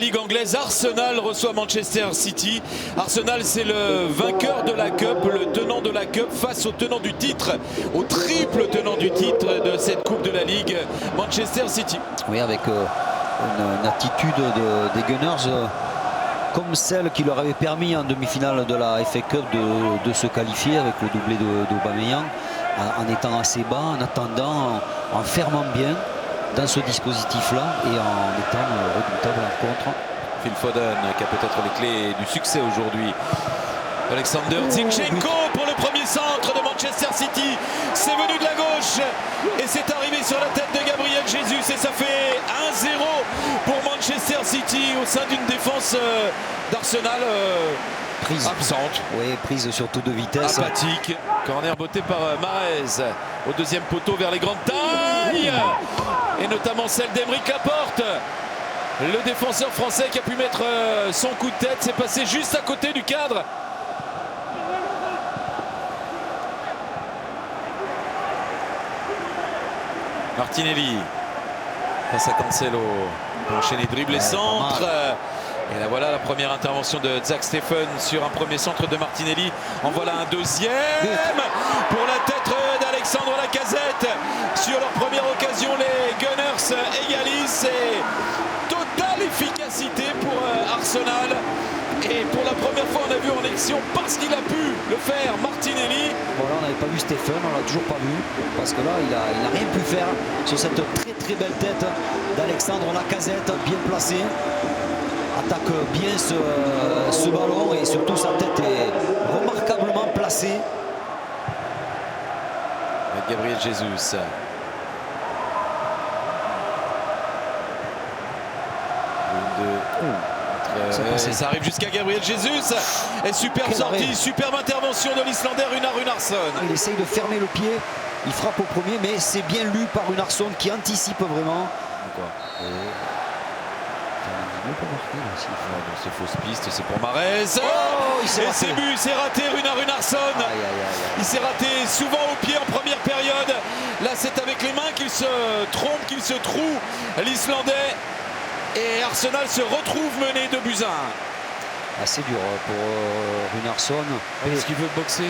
Ligue anglaise, Arsenal reçoit Manchester City. Arsenal, c'est le vainqueur de la Cup, le tenant de la Cup face au tenant du titre, au triple tenant du titre de cette Coupe de la Ligue, Manchester City. Oui, avec une attitude des Gunners comme celle qui leur avait permis en demi-finale de la FA Cup de se qualifier avec le doublé d'Aubameyang, en étant assez bas, en attendant, en fermant bien dans ce dispositif-là et en étant redoutable en contre. Phil Foden qui a peut-être les clés du succès aujourd'hui. Alexander Zinchenko pour le premier centre de Manchester City. C'est venu de la gauche et c'est arrivé sur la tête de Gabriel Jesus et ça fait 1-0 pour Manchester City au sein d'une défense d'Arsenal absente. Oui, prise surtout de vitesse. Apathique. Corner botté par Mahrez au deuxième poteau vers les grandes tailles et notamment celle d'Aymeric Laporte. Le défenseur français qui a pu mettre son coup de tête, c'est passé juste à côté du cadre. Martinelli face à Cancelo, enchaîner dribble et centre. Et là voilà la première intervention de Zack Steffen sur un premier centre de Martinelli. En voilà un deuxième pour la tête d'Alexandre Lacazette. Sur leur première occasion, les Gunners égalisent. Et totale efficacité pour Arsenal. Et pour la première fois on a vu en action, parce qu'il a pu le faire, Martinelli. Bon là on n'avait pas vu Steffen, on l'a toujours pas vu, parce que là il a rien pu faire sur cette très belle tête d'Alexandre Lacazette, bien placé. Attaque bien ce ballon et surtout sa tête est remarquablement placée. Avec Gabriel Jesus. Ça arrive jusqu'à Gabriel Jesus. Et superbe sortie, superbe intervention de l'Islandais Runar Runarsson. Il essaye de fermer le pied, il frappe au premier, mais c'est bien lu par Runarsson qui anticipe vraiment. C'est fausse piste, c'est pour Mahrez. Oh, et c'est but, c'est raté Runar Runarsson. Il s'est raté souvent au pied en première période. Là c'est avec les mains qu'il se trompe, qu'il se troue l'Islandais. Et Arsenal se retrouve mené 2-1. Assez dur pour Runarsson. Est-ce qu'il veut boxer?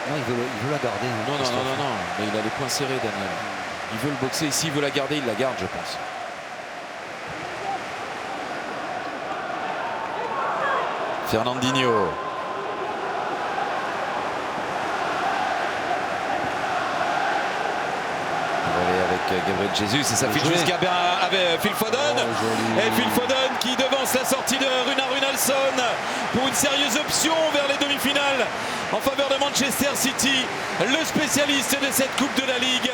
Non, il veut la garder. Non. Mais il a les poings serrés, Daniel. Il veut le boxer. Ici, il veut la garder, il la garde, je pense. Fernandinho. Avec Gabriel Jesus et ça fait jusqu'à avec Phil Foden. Et Phil Foden qui devance la sortie de Runar Runarsson pour une sérieuse option vers les demi-finales en faveur de Manchester City. Le spécialiste de cette Coupe de la Ligue,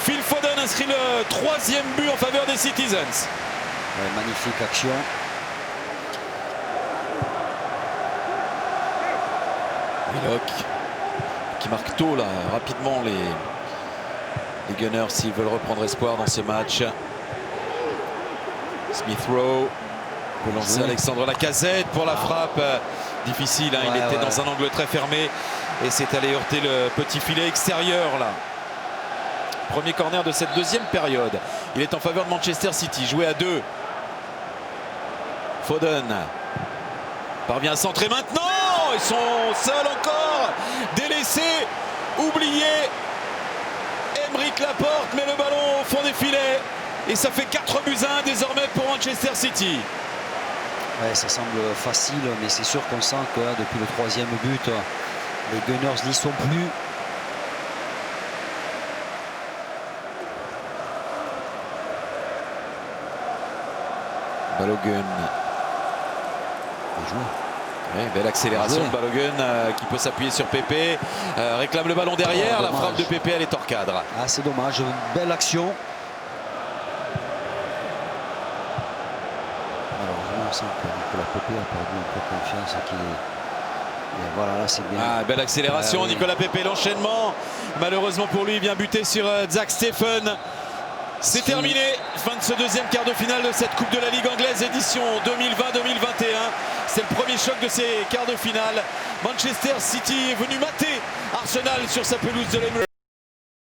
Phil Foden inscrit le 3e but en faveur des Citizens. Magnifique action. Willock qui marque tôt là, rapidement les Gunners s'ils veulent reprendre espoir dans ce match. Smith Rowe peut lancer Alexandre Lacazette pour la frappe. Difficile, hein, il était dans un angle très fermé et c'est allé heurter le petit filet extérieur là. Premier corner de cette deuxième période. Il est en faveur de Manchester City, joué à 2. Foden parvient à centrer maintenant. Ils sont seuls encore, délaissés, oubliés. Aymeric Laporte met le ballon au fond des filets et ça fait 4-1 désormais pour Manchester City. Ouais, ça semble facile, mais c'est sûr qu'on sent que depuis le 3e but, les Gunners n'y sont plus. Balogun. Bien joué. Oui, belle accélération de Balogun qui peut s'appuyer sur Pepe. Réclame le ballon derrière. La frappe de Pepe, elle est hors cadre. Ah, c'est dommage. Belle action. Alors, on sent que Nicolas Pepe a perdu un peu confiance. Et voilà, là, c'est bien. Ah, belle accélération. Nicolas Pepe, l'enchaînement. Malheureusement pour lui, il vient buter sur Zack Steffen. C'est terminé, fin de ce deuxième quart de finale de cette Coupe de la Ligue anglaise édition 2020-2021. C'est le premier choc de ces quarts de finale. Manchester City est venu mater Arsenal sur sa pelouse de l'Emirates.